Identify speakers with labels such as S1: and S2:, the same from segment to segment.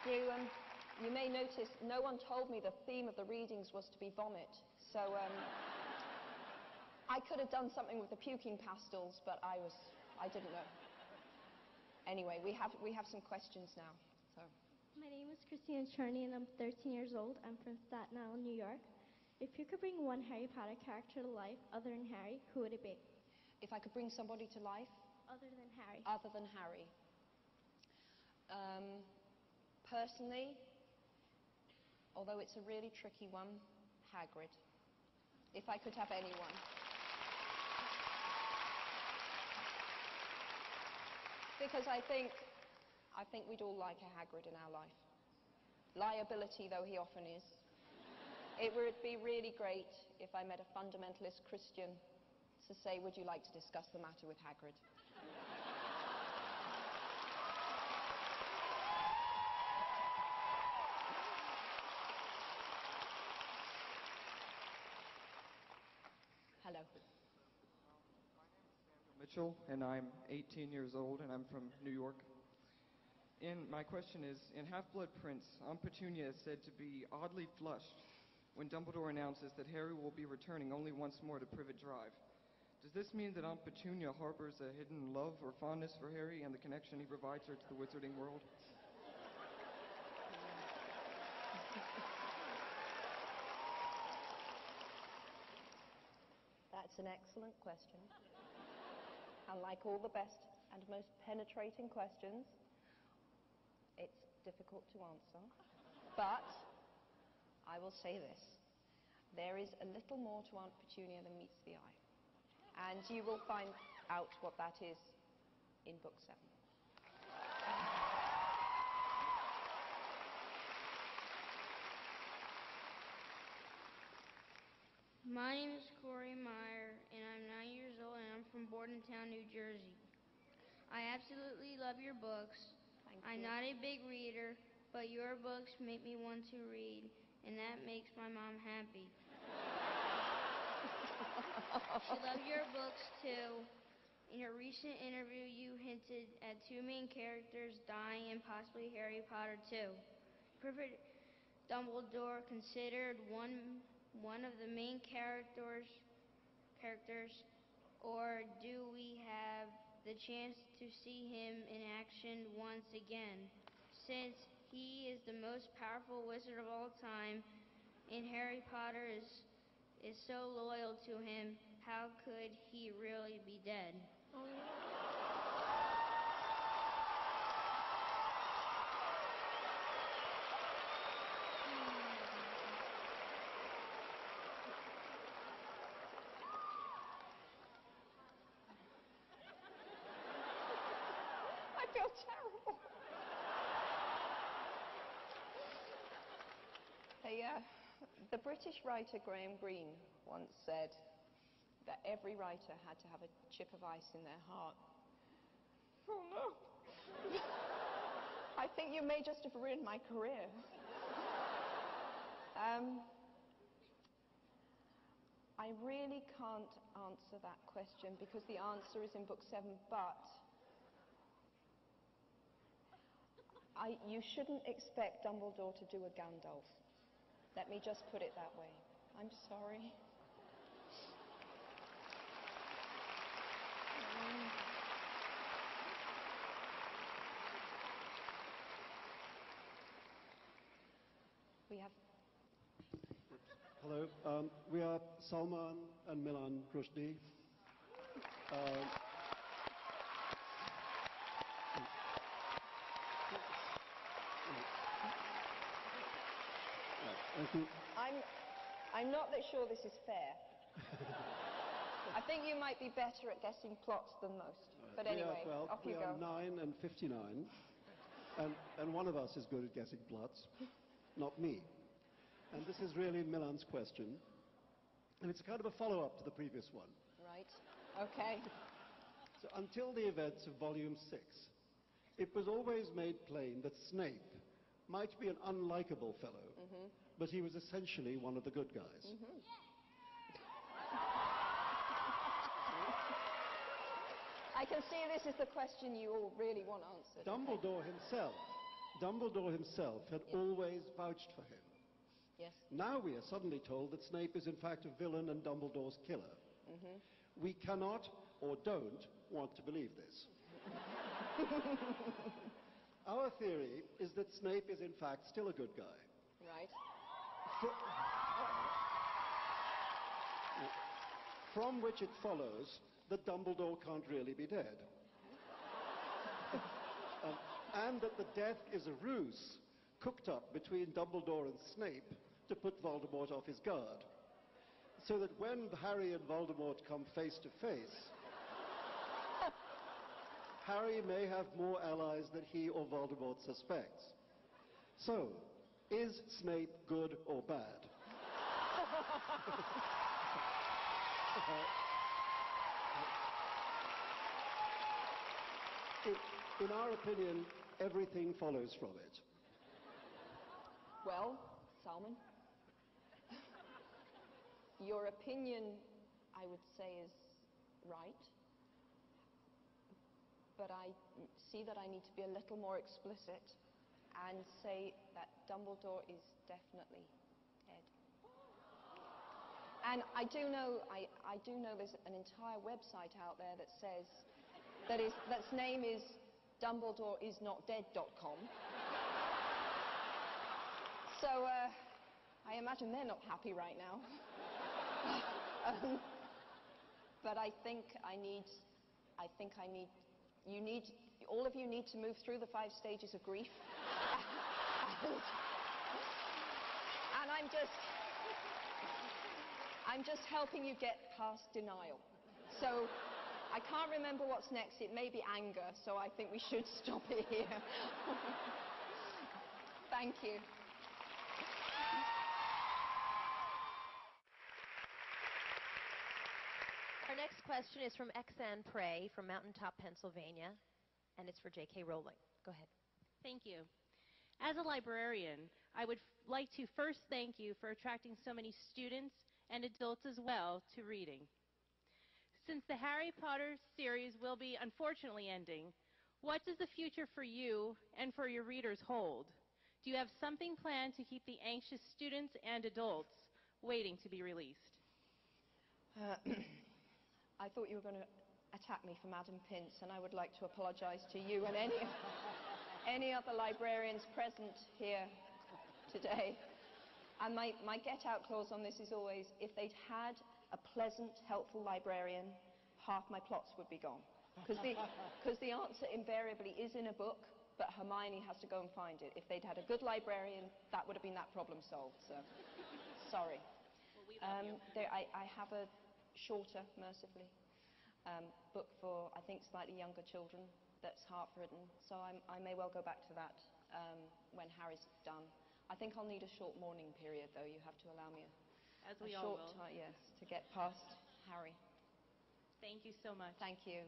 S1: You may notice no one told me the theme of the readings was to be vomit, so I could have done something with the puking pastels, but I didn't know. Anyway, we have some questions now. So.
S2: My name is Christina Charney, and I'm 13 years old. I'm from Staten Island, New York. If you could bring one Harry Potter character to life other than Harry, who would it be?
S1: If I could bring somebody to life?
S2: Other than Harry.
S1: Other than Harry. Personally, although it's a really tricky one, Hagrid. If I could have anyone. Because I think we'd all like a Hagrid in our life. Liability though he often is. It would be really great if I met a fundamentalist Christian to say, would you like to discuss the matter with Hagrid? Hello.
S3: My name is Samuel Mitchell, and I'm 18 years old, and I'm from New York. My question is, in Half-Blood Prince, Aunt Petunia is said to be oddly flushed when Dumbledore announces that Harry will be returning only once more to Privet Drive. Does this mean that Aunt Petunia harbors a hidden love or fondness for Harry and the connection he provides her to the wizarding world?
S1: That's an excellent question. And like all the best and most penetrating questions, it's difficult to answer. But I will say this. There is a little more to Aunt Petunia than meets the eye. And you will find out what that is in Book 7.
S4: My name is Corey Meyer, and I'm 9 years old, and I'm from Bordentown, New Jersey. I absolutely love your books.
S1: Thank you.
S4: I'm not a big reader, but your books make me want to read, and that makes my mom happy. I love your books, too. In a recent interview, you hinted at two main characters dying and possibly Harry Potter, too. Perfect Dumbledore considered one of the main characters, or do we have the chance to see him in action once again? Since he is the most powerful wizard of all time, and Harry Potter is so loyal to him, how could he really be dead?
S1: I feel terrible. The British writer Graham Greene once said that every writer had to have a chip of ice in their heart. Oh no. I think you may just have ruined my career. I really can't answer that question because the answer is in Book 7, but you shouldn't expect Dumbledore to do a Gandalf. Let me just put it that way. I'm sorry. We have...
S5: Hello. We are Salman and Milan Rushdie.
S1: I'm not that sure this is fair. I think you might be better at guessing plots than most. But anyway, off you go.
S5: We are 9 and 59, and one of us is good at guessing plots, not me. And this is really Milan's question, and it's kind of a follow-up to the previous one.
S1: Right. Okay.
S5: So until the events of Volume 6, it was always made plain that Snape might be an unlikable fellow, but he was essentially one of the good guys.
S1: I can see this is the question you all really want answered.
S5: Dumbledore himself Dumbledore himself had always vouched for him.
S1: Yes.
S5: Now we are suddenly told that Snape is in fact a villain and Dumbledore's killer. We cannot or don't want to believe this. Our theory is that Snape is in fact still a good guy.
S1: Right.
S5: From which it follows that Dumbledore can't really be dead. And that the death is a ruse cooked up between Dumbledore and Snape to put Voldemort off his guard. So that when Harry and Voldemort come face to face, Harry may have more allies than he or Voldemort suspects. So, is Snape good or bad? In our opinion, everything follows from it.
S1: Well, Salman, your opinion, I would say, is right. But I see that I need to be a little more explicit and say that Dumbledore is definitely dead. And I do know there's an entire website out there that says that's name is DumbledoreIsNotDead.com. So I imagine they're not happy right now. But I think all of you need to move through the 5 stages of grief. And I'm just helping you get past denial. So I can't remember what's next. It may be anger, so I think we should stop it here. Thank you.
S6: Our next question is from Exan Prey from Mountaintop, Pennsylvania, and it's for J.K. Rowling. Go ahead.
S7: Thank you. As a librarian, I would like to first thank you for attracting so many students and adults as well to reading. Since the Harry Potter series will be unfortunately ending, what does the future for you and for your readers hold? Do you have something planned to keep the anxious students and adults waiting to be released?
S1: I thought you were going to attack me for Madam Pince, and I would like to apologize to you and any other librarians present here today. And my get-out clause on this is always, if they'd had a pleasant, helpful librarian, half my plots would be gone. Because the answer invariably is in a book, but Hermione has to go and find it. If they'd had a good librarian, that would have been that problem solved. So, sorry.
S7: Well, we love you.
S1: I have a shorter, mercifully, book for, I think, slightly younger children that's half-written. So I may well go back to that when Harry's done. I think I'll need a short mourning period, though. You have to allow me
S7: As we
S1: a
S7: all
S1: short
S7: will.
S1: time, yes, to get past Harry.
S7: Thank you so much.
S1: Thank you.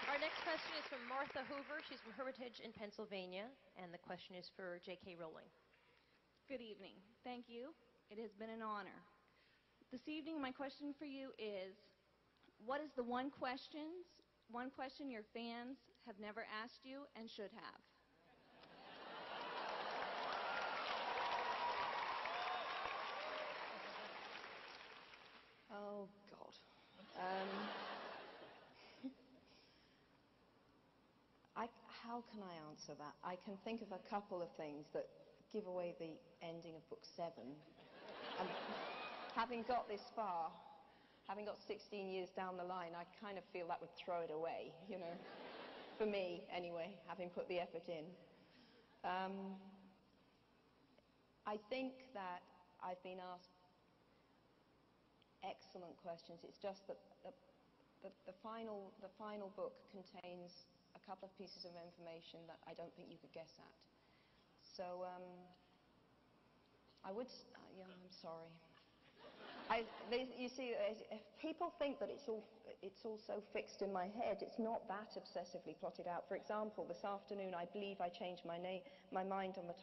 S6: Our next question is from Martha Hoover. She's from Hermitage in Pennsylvania, and the question is for J.K. Rowling.
S8: Good evening. Thank you. It has been an honor. This evening, my question for you is, what is the one question your fans have never asked you and should have?
S1: Oh, God. How can I answer that? I can think of a couple of things that give away the ending of book 7. And having got this far, having got 16 years down the line, I kind of feel that would throw it away, you know. For me, anyway, having put the effort in. I think that I've been asked excellent questions. It's just that the final book contains a couple of pieces of information that I don't think you could guess at. So I would, I'm sorry. You see, if people think that it's all so fixed in my head, it's not that obsessively plotted out. For example, this afternoon, I believe I changed my mind on the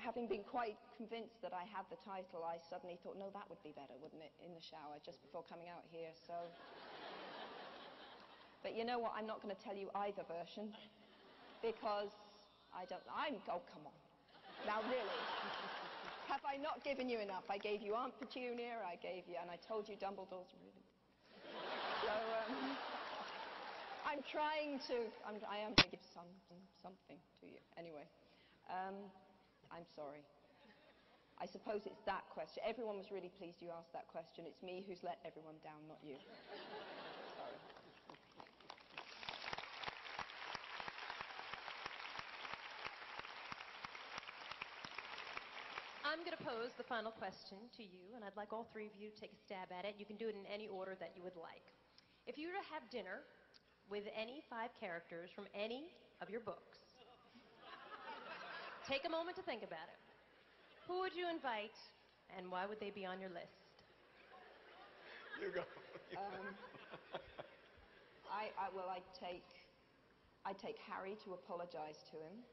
S1: having been quite convinced that I had the title, I suddenly thought, no, that would be better, wouldn't it, in the shower just before coming out here, so... But you know what, I'm not going to tell you either version, because oh, come on. Now, really. Have I not given you enough? I gave you Aunt Petunia, and I told you Dumbledore's really... So, I'm trying to... I am going to give something to you. Anyway, I'm sorry. I suppose it's that question. Everyone was really pleased you asked that question. It's me who's let everyone down, not you. Sorry.
S6: I'm going to pose the final question to you, and I'd like all three of you to take a stab at it. You can do it in any order that you would like. If you were to have dinner with any 5 characters from any of your books, take a moment to think about it. Who would you invite, and why would they be on your list?
S9: You go.
S1: I'd take Harry to apologize to him.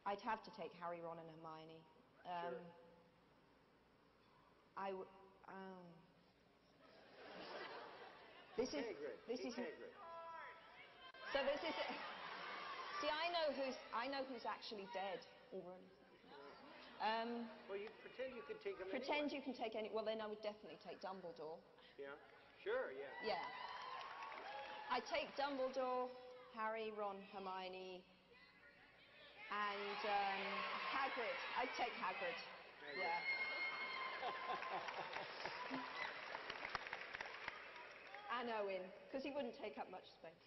S1: I'd have to take Harry, Ron, and Hermione.
S9: Sure.
S1: This is. So this is. See, I know who's actually dead already.
S9: Well, you pretend you can take them.
S1: Pretend you can take any. Well, then I would definitely take Dumbledore.
S9: Yeah. Sure. Yeah.
S1: Yeah. I take Dumbledore, Harry, Ron, Hermione, and Hagrid. I'd take Hagrid. Yeah. And Owen, because he wouldn't take up much space.